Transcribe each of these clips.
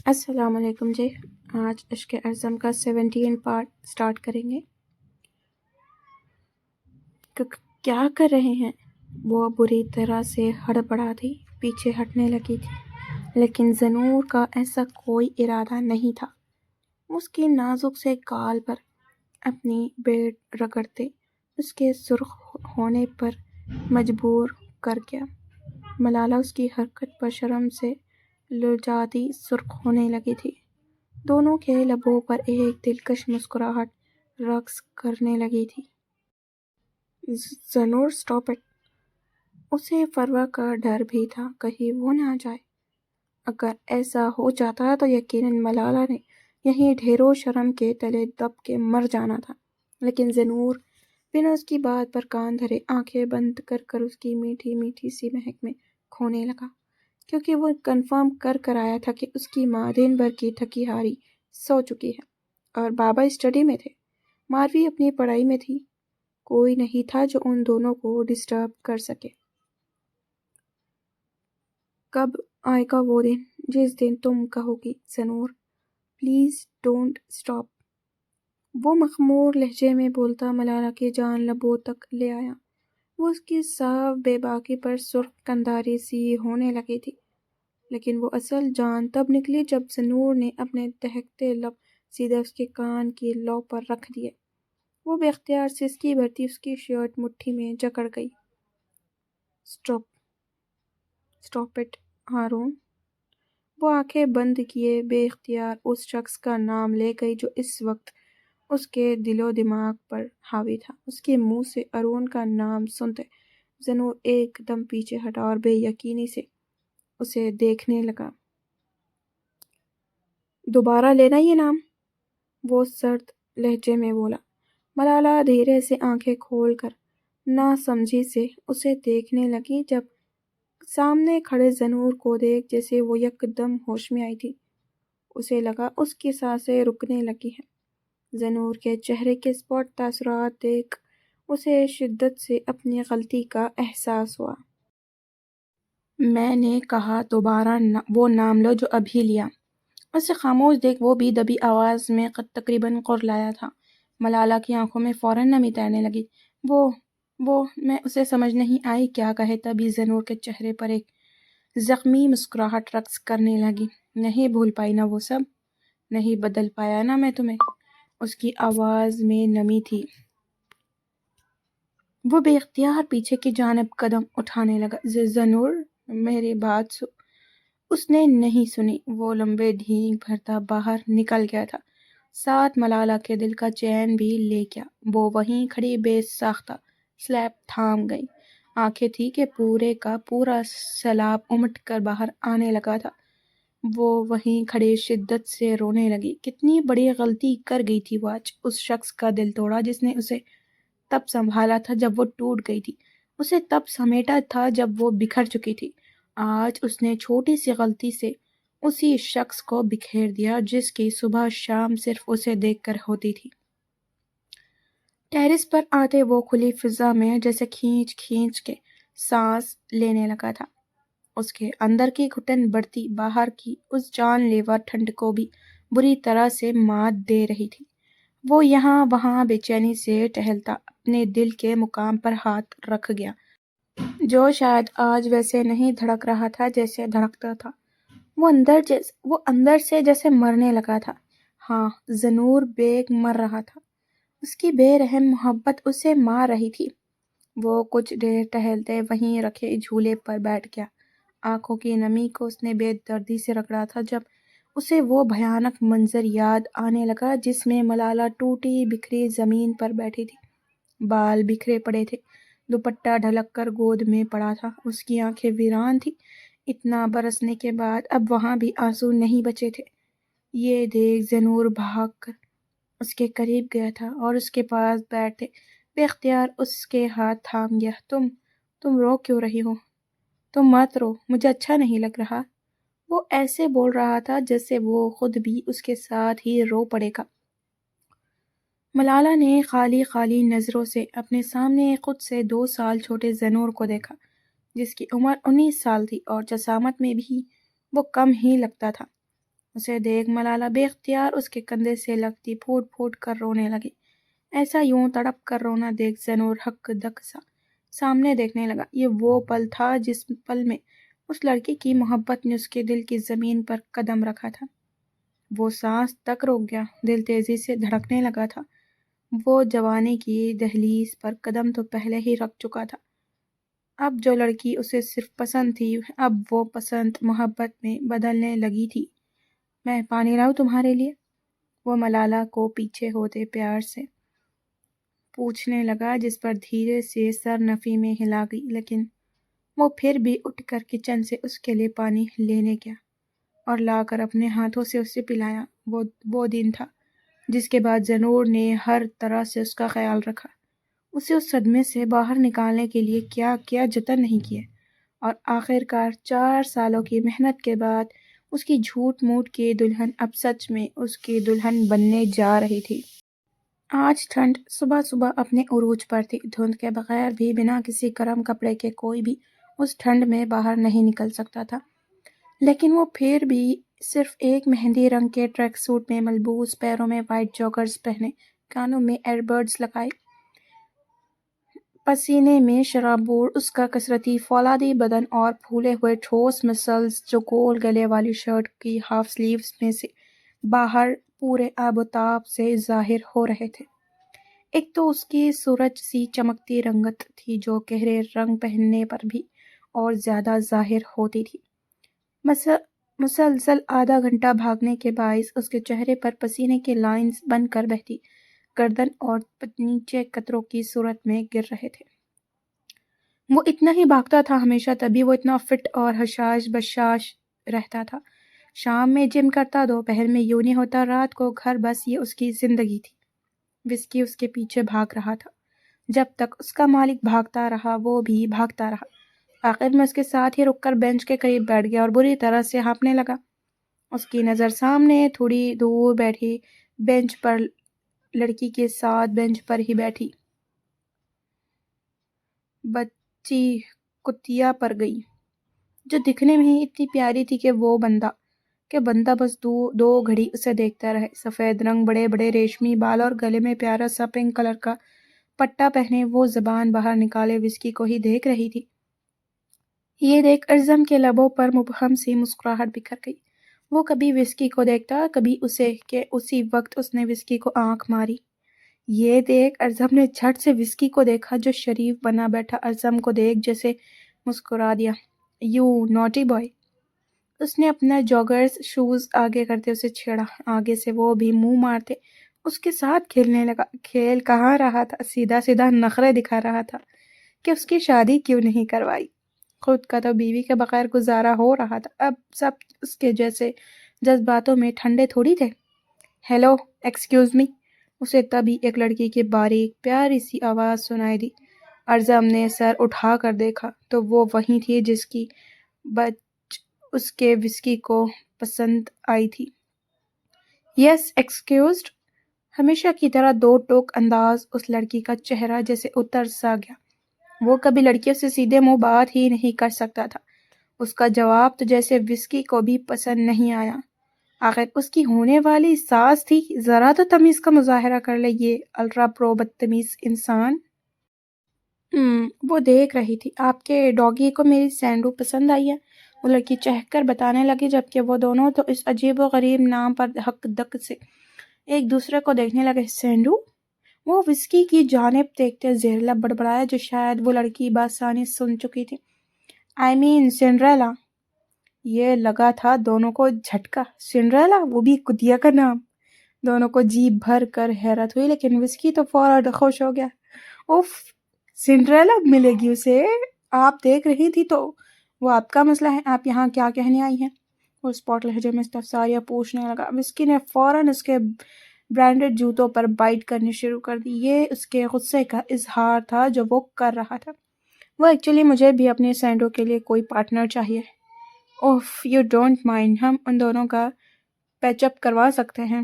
السلام علیکم جی۔ آج عشق اعظم کا 17 پارٹ سٹارٹ کریں گے۔ کیا کر رہے ہیں؟ وہ بری طرح سے ہڑبڑا تھی، پیچھے ہٹنے لگی تھی، لیکن زنور کا ایسا کوئی ارادہ نہیں تھا۔ اس کی نازک سے گال پر اپنی بیٹ رگڑتے اس کے سرخ ہونے پر مجبور کر گیا۔ ملالہ اس کی حرکت پر شرم سے لجاتی سرخ ہونے لگی تھی۔ دونوں کے لبوں پر ایک دلکش مسکراہٹ رقص کرنے لگی تھی۔ Zanour stop it! اسے فروا کا ڈر بھی تھا، کہیں وہ نہ جائے۔ اگر ایسا ہو جاتا تو یقیناً ملالہ نے یہیں ڈھیروں شرم کے تلے دب کے مر جانا تھا، لیکن زنور بنا اس کی بات پر کان دھرے آنکھیں بند کر کر اس کی میٹھی میٹھی سی مہک میں کھونے لگا، کیونکہ وہ کنفرم کر آیا تھا کہ اس کی ماں دن بھر کی تھکی ہاری سو چکی ہے اور بابا اسٹڈی میں تھے، ماروی اپنی پڑھائی میں تھی۔ کوئی نہیں تھا جو ان دونوں کو ڈسٹرب کر سکے۔ کب آئے گا وہ دن جس دن تم کہو گی زنور پلیز ڈونٹ اسٹاپ؟ وہ مخمور لہجے میں بولتا ملالہ کی جان لبوں تک لے آیا۔ وہ اس کی صاف بے باکی پر سرخ کنداری سی ہونے لگی تھی، لیکن وہ اصل جان تب نکلی جب زنور نے اپنے دہکتے لب سیدھے اس کے کان کی لو پر رکھ دیے۔ وہ بے اختیار سسکی بھرتی اس کی شرٹ مٹھی میں جکڑ گئی۔ Stop it Haroon! وہ آنکھیں بند کیے بے اختیار اس شخص کا نام لے گئی جو اس وقت اس کے دل و دماغ پر حاوی تھا۔ اس کے منہ سے ارون کا نام سنتے زنور ایک دم پیچھے ہٹا اور بے یقینی سے اسے دیکھنے لگا۔ دوبارہ لینا یہ نام؟ وہ سرد لہجے میں بولا۔ ملالہ دھیرے سے آنکھیں کھول کر ناسمجھی سے اسے دیکھنے لگی، جب سامنے کھڑے زنور کو دیکھ جیسے وہ یک دم ہوش میں آئی تھی۔ اسے لگا اس کی سانسیں رکنے لگی ہیں۔ زنور کے چہرے کے اسپاٹ تاثرات دیکھ اسے شدت سے اپنی غلطی کا احساس ہوا۔ میں نے کہا دوبارہ وہ نام لو جو ابھی لیا۔ اسے خاموش دیکھ وہ بھی دبی آواز میں تقریباً قرلایا تھا۔ ملالہ کی آنکھوں میں فوراً نمی تیرنے لگی۔ وہ میں اسے سمجھ نہیں آئی کیا کہے، تبھی زنور کے چہرے پر ایک زخمی مسکراہٹ رقص کرنے لگی۔ نہیں بھول پائی نا وہ سب؟ نہیں بدل پایا نا میں تمہیں؟ اس کی آواز میں نمی تھی۔ وہ بے اختیار پیچھے کی جانب قدم اٹھانے لگا۔ زنور میری بات اس نے نہیں سنی۔ وہ لمبے ڈھینگ بھرتا باہر نکل گیا تھا، ساتھ ملالہ کے دل کا چین بھی لے گیا۔ وہ وہیں کھڑی بے ساختہ سلیب تھام گئی۔ آنکھیں تھی کہ پورے کا پورا سیلاب امٹ کر باہر آنے لگا تھا۔ وہ وہیں کھڑے شدت سے رونے لگی۔ کتنی بڑی غلطی کر گئی تھی وہ آج۔ اس شخص کا دل توڑا جس نے اسے تب سنبھالا تھا جب وہ ٹوٹ گئی تھی، اسے تب سمیٹا تھا جب وہ بکھر چکی تھی۔ آج اس نے چھوٹی سی غلطی سے اسی شخص کو بکھیر دیا جس کی صبح شام صرف اسے دیکھ کر ہوتی تھی۔ ٹیرس پر آتے وہ کھلی فضا میں جیسے کھینچ کھینچ کے سانس لینے لگا تھا۔ اس کے اندر کی گھٹن بڑھتی باہر کی اس جان لیوا ٹھنڈ کو بھی بری طرح سے مات دے رہی تھی۔ وہ یہاں وہاں بے چینی سے ٹہلتا اپنے دل کے مقام پر ہاتھ رکھ گیا، جو شاید آج ویسے نہیں دھڑک رہا تھا جیسے دھڑکتا تھا۔ وہ اندر سے جیسے مرنے لگا تھا۔ ہاں، زنور بیگ مر رہا تھا۔ اس کی بے رحم محبت اسے مار رہی تھی۔ وہ کچھ دیر ٹہلتے وہیں رکھے جھولے پر بیٹھ گیا۔ آنکھوں کی نمی کو اس نے بے دردی سے رگڑا تھا جب اسے وہ بھیانک منظر یاد آنے لگا جس میں ملالہ ٹوٹی بکھری زمین پر بیٹھی تھی، بال بکھرے پڑے تھے، دوپٹہ ڈھلک کر گود میں پڑا تھا۔ اس کی آنکھیں ویران تھی۔ اتنا برسنے کے بعد اب وہاں بھی آنسو نہیں بچے تھے۔ یہ دیکھ زنور بھاگ کر اس کے قریب گیا تھا اور اس کے پاس بیٹھتے بے اختیار اس کے ہاتھ تھام گیا۔ تم رو کیوں رہی ہو؟ تم مت رو، مجھے اچھا نہیں لگ رہا۔ وہ ایسے بول رہا تھا جیسے وہ خود بھی اس کے ساتھ ہی رو پڑے گا۔ ملالہ نے خالی خالی نظروں سے اپنے سامنے خود سے 2 سال چھوٹے زنور کو دیکھا، جس کی عمر 19 سال تھی اور جسامت میں بھی وہ کم ہی لگتا تھا۔ اسے دیکھ ملالہ بے اختیار اس کے کندھے سے لگتی پھوٹ پھوٹ کر رونے لگی۔ ایسا یوں تڑپ کر رونا دیکھ زینور ہک دک سا سامنے دیکھنے لگا۔ یہ وہ پل تھا جس پل میں اس لڑکی کی محبت نے اس کے دل کی زمین پر قدم رکھا تھا۔ وہ سانس تک روک گیا، دل تیزی سے دھڑکنے لگا تھا۔ وہ جوانی کی دہلیز پر قدم تو پہلے ہی رکھ چکا تھا۔ اب جو لڑکی اسے صرف پسند تھی، اب وہ پسند محبت میں بدلنے لگی تھی۔ میں پانی لاؤں تمہارے لیے؟ وہ ملالہ کو پیچھے ہوتے پیار سے پوچھنے لگا، جس پر دھیرے سے سر نفی میں ہلا گئی، لیکن وہ پھر بھی اٹھ کر کچن سے اس کے لیے پانی لینے گیا اور لا کر اپنے ہاتھوں سے اسے پلایا۔ وہ دن تھا جس کے بعد زینور نے ہر طرح سے اس کا خیال رکھا، اسے اس صدمے سے باہر نکالنے کے لیے کیا کیا جتن نہیں کیے، اور آخر کار 4 سالوں کی محنت کے بعد اس کی جھوٹ موٹ کی دلہن اب سچ میں اس کی دلہن بننے جا رہی تھی۔ آج ٹھنڈ صبح صبح اپنے عروج پر تھی۔ دھند کے بغیر بھی بنا کسی گرم کپڑے کے کوئی بھی اس ٹھنڈ میں باہر نہیں نکل سکتا تھا، لیکن وہ پھر بھی صرف ایک مہندی رنگ کے ٹریک سوٹ میں ملبوس، پیروں میں وائٹ جوگرز پہنے، کانوں میں ایئر بڈز لگائے، پسینے میں شرابور اس کا کثرتی فولادی بدن اور پھولے ہوئے ٹھوس مسلز جو گول گلے والی شرٹ کی ہاف سلیوز میں سے باہر پورے آب و تاب سے ظاہر ہو رہے تھے۔ ایک تو اس کی سورج سی چمکتی رنگت تھی جو گہرے رنگ پہننے پر بھی اور زیادہ ظاہر ہوتی تھی۔ مسلسل آدھا گھنٹہ بھاگنے کے باعث اس کے چہرے پر پسینے کے لائنز بن کر بہتی گردن اور نیچے قطروں کی صورت میں گر رہے تھے۔ وہ اتنا ہی بھاگتا تھا ہمیشہ، تبھی وہ اتنا فٹ اور حشاش بشاش رہتا تھا۔ شام میں جم کرتا، دوپہر میں یونی ہوتا، رات کو گھر، بس یہ اس کی زندگی تھی۔ وسکی اس کے پیچھے بھاگ رہا تھا۔ جب تک اس کا مالک بھاگتا رہا وہ بھی بھاگتا رہا۔ آخر میں اس کے ساتھ ہی رک کر بینچ کے قریب بیٹھ گیا اور بری طرح سے ہانپنے لگا۔ اس کی نظر سامنے تھوڑی دور بیٹھی بینچ پر لڑکی کے ساتھ بینچ پر ہی بیٹھی بچی کتیا پر گئی، جو دکھنے میں ہی اتنی پیاری تھی کہ بندہ بس دو گھڑی اسے دیکھتا رہے۔ سفید رنگ، بڑے بڑے ریشمی بال اور گلے میں پیارا سا پنک کلر کا پٹا پہنے وہ زبان باہر نکالے وسکی کو ہی دیکھ رہی تھی۔ یہ دیکھ ارزم کے لبوں پر مبہم سی مسکراہٹ بکھر گئی۔ وہ کبھی وسکی کو دیکھتا، کبھی اسے، کہ اسی وقت اس نے وسکی کو آنکھ ماری۔ یہ دیکھ ارزم نے جھٹ سے وسکی کو دیکھا جو شریف بنا بیٹھا ارزم کو دیکھ جیسے مسکرا دیا۔ "You naughty boy". اس نے اپنا جوگرز شوز آگے کرتے اسے چھیڑا۔ آگے سے وہ بھی منہ مارتے اس کے ساتھ کھیلنے لگا۔ کھیل کہاں رہا تھا، سیدھا سیدھا نخرے دکھا رہا تھا کہ اس کی شادی کیوں نہیں کروائی۔ خود کا تو بیوی کے بغیر گزارا ہو رہا تھا، اب سب اس کے جیسے جذباتوں میں ٹھنڈے تھوڑی تھے۔ "Hello, excuse me". اسے تبھی ایک لڑکی کی باریک پیاری سی آواز سنائی دی۔ ارزم نے سر اٹھا کر دیکھا تو وہ وہی تھی جس کی بچ اس کے وسکی کو پسند آئی تھی۔ "یس، ایکسکیوزڈ"۔ ہمیشہ کی طرح دو ٹوک انداز اس لڑکی کا چہرہ جیسے اتر سا گیا۔ وہ کبھی لڑکیوں سے سیدھے منہ بات ہی نہیں کر سکتا تھا۔ اس کا جواب تو جیسے وسکی کو بھی پسند نہیں آیا۔ آخر اس کی ہونے والی ساس تھی، ذرا تو تمیز کا مظاہرہ کر لے یہ الٹرا پرو بدتمیز انسان۔ وہ دیکھ رہی تھی۔ "آپ کے ڈاگی کو میری سینڈو پسند آئی ہے"۔ وہ لڑکی چہک کر بتانے لگی، جبکہ وہ دونوں تو اس عجیب و غریب نام پر ہک دک سے ایک دوسرے کو دیکھنے لگے۔ "سینڈو؟" وہ وسکی کی جانب دیکھتے زیر لب بڑبڑایا، جو شاید وہ لڑکی بآسانی سن چکی تھی۔ "آئی مین سنڈریلا"۔ یہ لگا تھا دونوں کو جھٹکا۔ سنڈریلا، وہ بھی کتیا کا نام! دونوں کو جی بھر کر حیرت ہوئی، لیکن وسکی تو فوراً خوش ہو گیا۔ "اوف، سنڈریلا ملے گی اسے! آپ دیکھ رہی تھی تو وہ آپ کا مسئلہ ہے، آپ یہاں کیا کہنے آئی ہیں"۔ وہ اسپاٹ لہجے میں استفساریہ پوچھنے لگا۔ وسکی نے فوراً اس کے برانڈڈ جوتوں پر بائٹ کرنی شروع کر دی۔ یہ اس کے غصے کا اظہار تھا جو وہ کر رہا تھا۔ "وہ ایکچولی مجھے بھی اپنی سینڈو کے لیے کوئی پارٹنر چاہیے"۔ "اوف، یو ڈونٹ مائنڈ، ہم ان دونوں کا پیچ اپ کروا سکتے ہیں"۔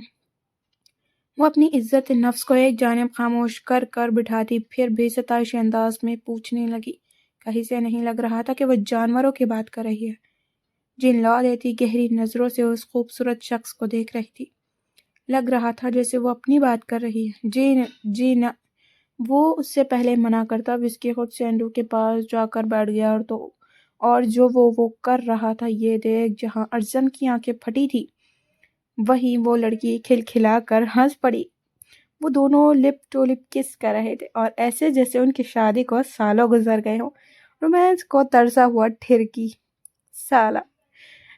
وہ اپنی عزت نفس کو ایک جانب خاموش کر کر بٹھاتی پھر بھی ستائشی انداز میں پوچھنے لگی۔ کہیں سے نہیں لگ رہا تھا کہ وہ جانوروں کی بات کر رہی ہے۔ جن لا دیتی گہری نظروں سے اس خوبصورت شخص کو دیکھ رہی تھی۔ لگ رہا تھا جیسے وہ اپنی بات کر رہی ہے۔ جی نہ، وہ اس سے پہلے منع کرتا۔ وسکی خود سینڈو کے پاس جا کر بیٹھ گیا اور جو وہ کر رہا تھا یہ دیکھ جہاں ارزم کی آنکھیں پھٹی تھی وہیں وہ لڑکی کھلکھلا کر ہنس پڑی۔ وہ دونوں لپ ٹو لپ کس کر رہے تھے اور ایسے جیسے ان کی شادی کو سالوں گزر گئے ہوں۔ رومانس کو ترسا ہوا ٹھرکی سالہ۔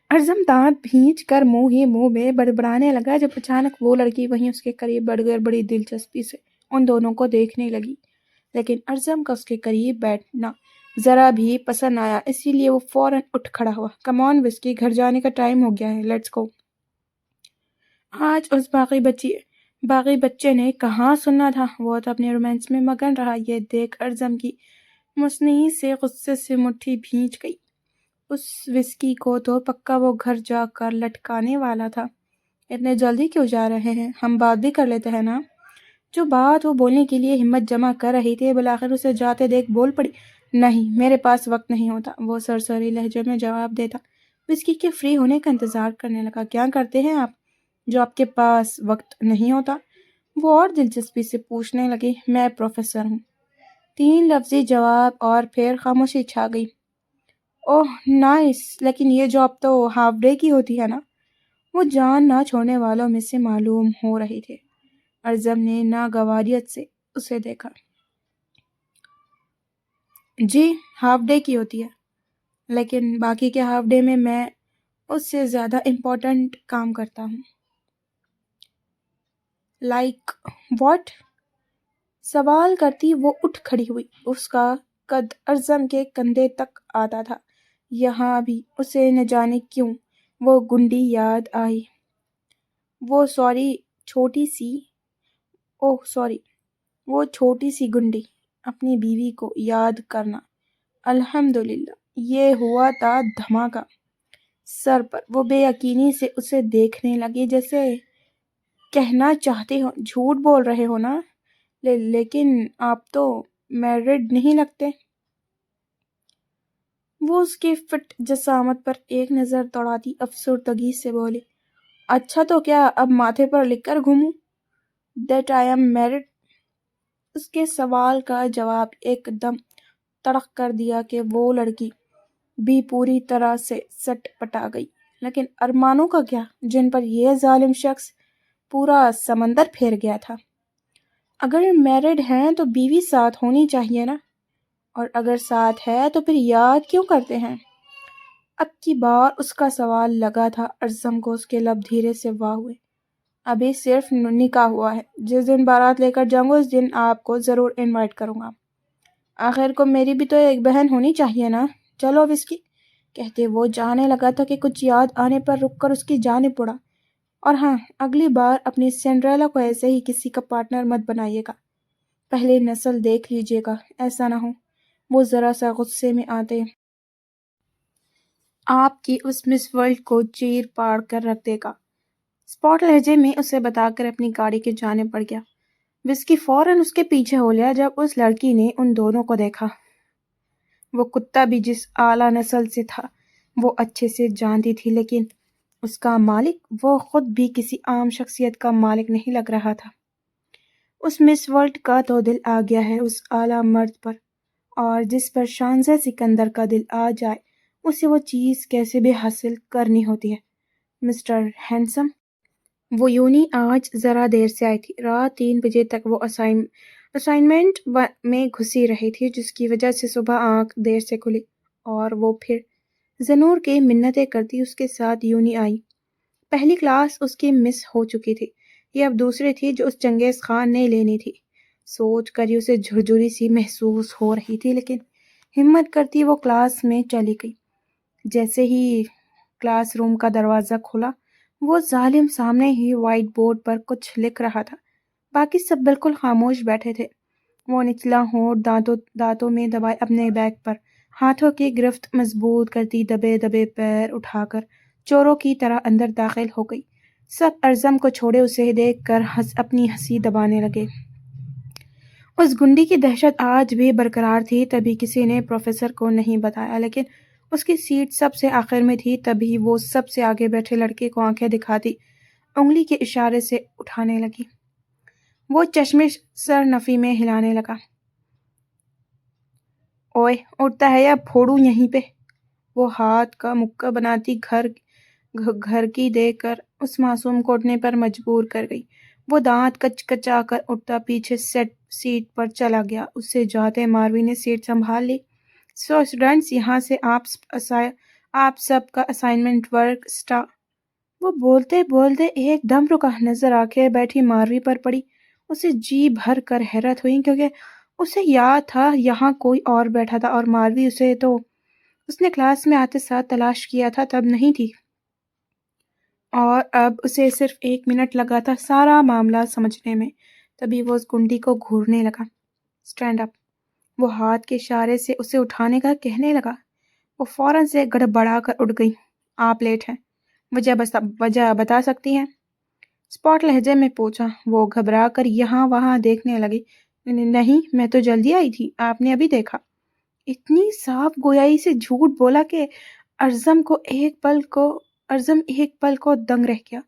ارزم دانت بھینچ کر منہ میں بڑبڑانے لگا جب اچانک وہ لڑکی وہیں اس کے قریب بڑھ گئی اور بڑی دلچسپی سے ان دونوں کو دیکھنے لگی، لیکن ارزم کا اس کے قریب بیٹھنا ذرا بھی پسند آیا، اسی لیے وہ فوراً اٹھ کھڑا ہوا۔ کم آن وسکی، گھر جانے کا ٹائم ہو گیا ہے، لیٹس گو۔ آج اس باغی بچے نے کہاں سننا تھا، وہ تو اپنے رومانس میں مگن رہا۔ یہ دیکھ ارزم کی مصنوعی سے غصے سے مٹھی بھینچ گئی۔ اس وسکی کو تو پکا وہ گھر جا کر لٹکانے والا تھا۔ اتنے جلدی کیوں جا رہے ہیں؟ ہم بات بھی کر لیتے ہیں نا۔ جو بات وہ بولنے کے لیے ہمت جمع کر رہی تھی بالآخر اسے جاتے دیکھ بول پڑی، نہیں میرے پاس وقت نہیں ہوتا، وہ سرسری لہجے میں جواب دیتا۔ وسکی کے فری ہونے کا انتظار کرنے لگا۔ کیا کرتے ہیں آپ جو آپ کے پاس وقت نہیں ہوتا؟ وہ اور دلچسپی سے پوچھنے لگی۔ میں پروفیسر ہوں۔ 3 لفظی جواب اور پھر خاموشی چھا گئی۔ اوہ نائس، لیکن یہ جاب تو ہاف ڈے کی ہوتی ہے نا؟ وہ جان نہ چھوڑنے والوں میں سے معلوم ہو رہے تھے۔ ارزم نے ناگواریت سے اسے دیکھا۔ جی ہاف ڈے کی ہوتی ہے، لیکن باقی کے ہاف ڈے میں اس سے زیادہ امپورٹنٹ کام کرتا ہوں۔ Like what? سوال کرتی وہ اٹھ کھڑی ہوئی۔ اس کا قد ارزم کے کندھے تک آتا تھا۔ یہاں بھی اسے نہ جانے کیوں وہ گنڈی یاد آئی۔ وہ چھوٹی سی گنڈی اپنی بیوی کو یاد کرنا۔ الحمدللہ یہ ہوا تھا دھماکہ سر پر۔ وہ بے یقینی سے اسے دیکھنے لگی جیسے کہنا چاہتے ہو جھوٹ بول رہے ہو نا، لیکن آپ تو میرڈ نہیں لگتے۔ وہ اس کی فٹ جسامت پر ایک نظر دوڑاتی افسردگی سے بولی، اچھا تو کیا اب ماتھے پر لکھ کر گھوموں دیٹ آئی ایم میرڈ؟ اس کے سوال کا جواب ایک دم تڑق کر دیا کہ وہ لڑکی بھی پوری طرح سے سٹ پٹا گئی۔ لیکن ارمانوں کا کیا جن پر یہ ظالم شخص پورا سمندر پھیر گیا تھا؟ اگر میرڈ ہیں تو بیوی ساتھ ہونی چاہیے نا، اور اگر ساتھ ہے تو پھر یاد کیوں کرتے ہیں؟ اب کی بار اس کا سوال لگا تھا ارزم کو۔ اس کے لب دھیرے سے واہ ہوئے۔ ابھی صرف نکاح ہوا ہے، جس دن بارات لے کر جاؤں گا اس دن آپ کو ضرور انوائٹ کروں گا۔ آخر کو میری بھی تو ایک بہن ہونی چاہیے نا۔ چلو وسکی، کہتے وہ جانے لگا تھا کہ کچھ یاد آنے پر رک کر اس کی جانب پڑا، اور ہاں اگلی بار اپنی سنڈریلا کو ایسے ہی کسی کا پارٹنر مت بنائیے گا، پہلے نسل دیکھ لیجیے گا، ایسا نہ ہو وہ ذرا سا غصے میں آتے آپ کی اس مس ورلڈ کو چیر پاڑ کر رکھ دے گا۔ اسپاٹ لہجے میں اسے بتا کر اپنی گاڑی کی جانب بڑھ گیا۔ وسکی فوراً اس کے پیچھے ہو لیا جب اس لڑکی نے ان دونوں کو دیکھا۔ وہ کتا بھی جس اعلیٰ نسل سے تھا وہ اچھے سے جانتی تھی، لیکن اس کا مالک وہ خود بھی کسی عام شخصیت کا مالک نہیں لگ رہا تھا۔ اس مس ورلڈ کا تو دل آ گیا ہے اس اعلیٰ مرد پر، اور جس پر شانزہ سکندر کا دل آ جائے اسے وہ چیز کیسے بھی حاصل کرنی ہوتی ہے۔ مسٹر ہینڈسم، وہ یونی آج ذرا دیر سے آئی تھی۔ رات 3 بجے تک وہ اسائنمنٹ میں گھسی رہی تھی، جس کی وجہ سے صبح آنکھ دیر سے کھلی، اور وہ پھر زنور کی منتیں کرتی اس کے ساتھ یونی آئی۔ پہلی کلاس اس کی مس ہو چکی تھی، یہ اب دوسری تھی جو اس چنگیز خان نے لینی تھی۔ سوچ کر ہی اسے جھرجھری سی محسوس ہو رہی تھی، لیکن ہمت کرتی وہ کلاس میں چلی گئی۔ جیسے ہی کلاس روم کا دروازہ کھلا وہ ظالم سامنے ہی وائٹ بورڈ پر کچھ لکھ رہا تھا۔ باقی سب بالکل خاموش بیٹھے تھے۔ وہ نچلا ہونٹ دانتوں میں دبائے اپنے بیگ پر ہاتھوں کی گرفت مضبوط کرتی دبے دبے پیر اٹھا کر چوروں کی طرح اندر داخل ہو گئی۔ سب ارزم کو چھوڑے اسے دیکھ کر اپنی ہنسی دبانے لگے۔ اس گنڈی کی دہشت آج بھی برقرار تھی۔ تبھی کسی نے پروفیسر کو نہیں بتایا، لیکن اس کی سیٹ سب سے آخر میں تھی، تبھی وہ سب سے آگے بیٹھے لڑکے کو آنکھیں دکھاتی انگلی کے اشارے سے اٹھانے لگی۔ وہ چشمش سر نفی میں ہلانے لگا۔ اوئے اٹھتا ہے یا پھوڑوں یہیں پہ؟ وہ ہاتھ کا مکہ بناتی گھر کی دیکھ کر اس معصوم کو اٹھنے پر مجبور کر گئی۔ وہ دانت کچ کچا کر اٹھتا پیچھے سیٹ پر چلا گیا۔ اس سے جاتے ماروی نے سیٹ سنبھال لی۔ سو اسٹوڈنٹس، یہاں سے آپ سب کا اسائنمنٹ ورک اسٹارٹ۔ وہ بولتے بولتے ایک دم رکا، نظر آنکھیں بیٹھی ماروی پر پڑی۔ اسے جی بھر کر حیرت ہوئی، کیونکہ اسے یاد تھا یہاں کوئی اور بیٹھا تھا اور ماروی اسے تو اس نے کلاس میں آتے ساتھ تلاش کیا تھا تب نہیں تھی، اور اب اسے صرف 1 منٹ لگا تھا سارا معاملہ سمجھنے میں۔ تبھی وہ اس گنڈی کو گھورنے لگا۔ اسٹینڈ اپ، وہ ہاتھ کے اشارے سے اسے اٹھانے کا کہنے لگا۔ وہ فوراً سے گڑبڑا کر اٹھ گئی۔ آپ لیٹ ہیں، وجہ بتا سکتی ہیں؟ اسپاٹ لہجے میں پوچھا۔ وہ گھبرا کر یہاں وہاں دیکھنے لگی۔ نہیں، میں تو جلدی آئی تھی، آپ نے ابھی دیکھا۔ اتنی صاف گویائی سے جھوٹ بولا کہ ارزم ایک پل کو دنگ رہ گیا۔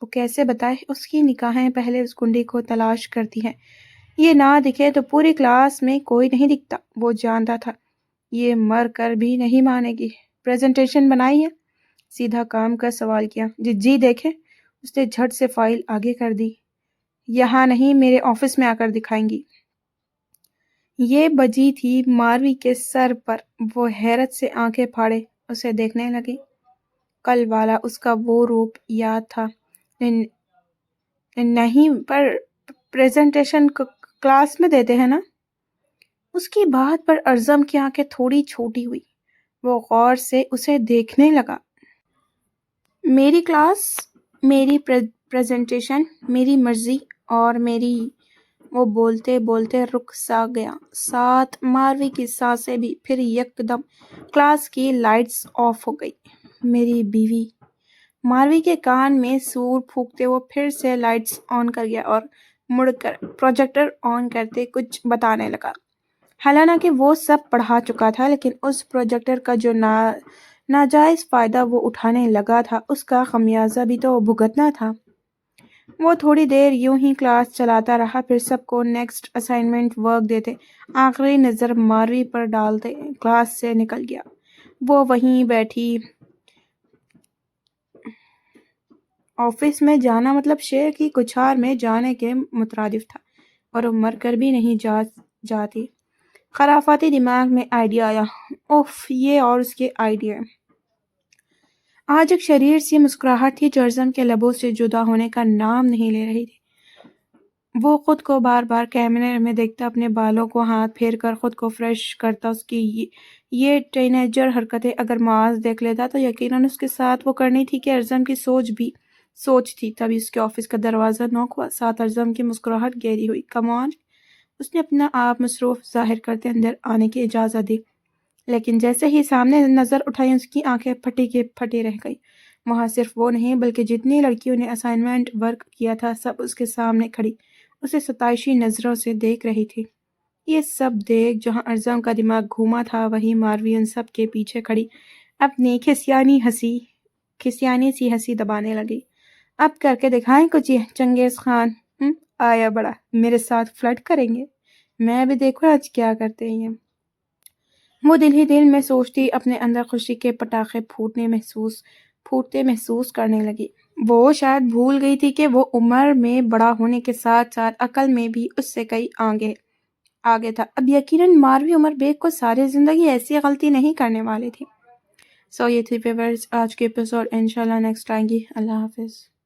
وہ کیسے بتائے؟ اس کی نگاہیں پہلے اس گنڈی کو تلاش کرتی ہیں۔ یہ نہ دکھے تو پوری کلاس میں کوئی نہیں دکھتا۔ وہ جانتا تھا یہ مر کر بھی نہیں مانے گی۔ پریزنٹیشن بنائی ہے؟ سیدھا کام کا سوال کیا۔ جی دیکھیں۔ اس نے جھٹ سے فائل آگے کر دی۔ یہاں نہیں، میرے آفس میں آ کر دکھائیں گی۔ یہ بجی تھی ماروی کے سر پر۔ وہ حیرت سے آنکھیں پھاڑے اسے دیکھنے لگی۔ کل والا اس کا وہ روپ یاد تھا۔ نہیں، پر پریزنٹیشن کلاس میں دیتے ہیں نا؟ اس کی بات پر ارزم کی آنکھیں تھوڑی چھوٹی ہوئی۔ وہ غور سے اسے دیکھنے لگا۔ میری کلاس، میری پریزنٹیشن، میری مرضی اور میری… وہ بولتے بولتے رک سا گیا، ساتھ ماروی کی سانسیں بھی۔ پھر یکدم کلاس کی لائٹس آف ہو گئی۔ میری بیوی… ماروی کے کان میں سور پھونکتے وہ پھر سے لائٹس آن کر گیا اور مڑ کر پروجیکٹر آن کرتے کچھ بتانے لگا۔ حالانکہ وہ سب پڑھا چکا تھا، لیکن اس پروجیکٹر کا جو ناجائز فائدہ وہ اٹھانے لگا تھا، اس کا خمیازہ بھی تو بھگتنا تھا۔ وہ تھوڑی دیر یوں ہی کلاس چلاتا رہا، پھر سب کو نیکسٹ اسائنمنٹ ورک دیتے، آخری نظر ماروی پر ڈالتے کلاس سے نکل گیا۔ وہ وہیں بیٹھی۔ آفس میں جانا مطلب شیر کی کچھار میں جانے کے مترادف تھا، اور وہ مر کر بھی نہیں جاتی۔ خرافاتی دماغ میں آئیڈیا آیا۔ اوف، یہ اور اس کے آئیڈیا۔ آج ایک شریر سی مسکراہٹ تھی جو ارزم کے لبوں سے جدا ہونے کا نام نہیں لے رہی تھی۔ وہ خود کو بار بار کیمرے میں دیکھتا، اپنے بالوں کو ہاتھ پھیر کر خود کو فریش کرتا۔ اس کی یہ ٹینیجر حرکتیں اگر معاذ دیکھ لیتا تو یقیناً اس کے ساتھ وہ کرنی تھی کہ ارزم کی سوچ تھی۔ تبھی اس کے آفس کا دروازہ نوک ہوا، ساتھ ارزم کی مسکراہٹ گہری ہوئی۔ کم آن۔ اس نے اپنا آپ مصروف ظاہر کرتے اندر آنے کی اجازت دی، لیکن جیسے ہی سامنے نظر اٹھائی اس کی آنکھیں پھٹی کی پھٹی رہ گئی۔ وہاں صرف وہ نہیں بلکہ جتنی لڑکیوں نے اسائنمنٹ ورک کیا تھا سب اس کے سامنے کھڑی اسے ستائشی نظروں سے دیکھ رہی تھی۔ یہ سب دیکھ جہاں ارزم کا دماغ گھوما تھا، وہیں ماروی ان سب کے پیچھے کھڑی اپنی کھسیانی سی ہنسی دبانے لگی۔ اب کر کے دکھائیں کچھ یہ چنگیز خان؟ آیا بڑا، میرے ساتھ فلرٹ کریں گے؟ میں بھی دیکھو آج کیا کرتے ہیں۔ وہ دل ہی دل میں سوچتی اپنے اندر خوشی کے پٹاخے پھوٹتے محسوس کرنے لگی۔ وہ شاید بھول گئی تھی کہ وہ عمر میں بڑا ہونے کے ساتھ ساتھ عقل میں بھی اس سے کئی آگے تھا۔ اب یقیناً ماروی عمر بیگ کو ساری زندگی ایسی غلطی نہیں کرنے والی تھی۔ یہ تھی ویورز آج کے ایپیسوڈ، انشاءاللہ نیکسٹ آئیں گی۔ اللہ حافظ۔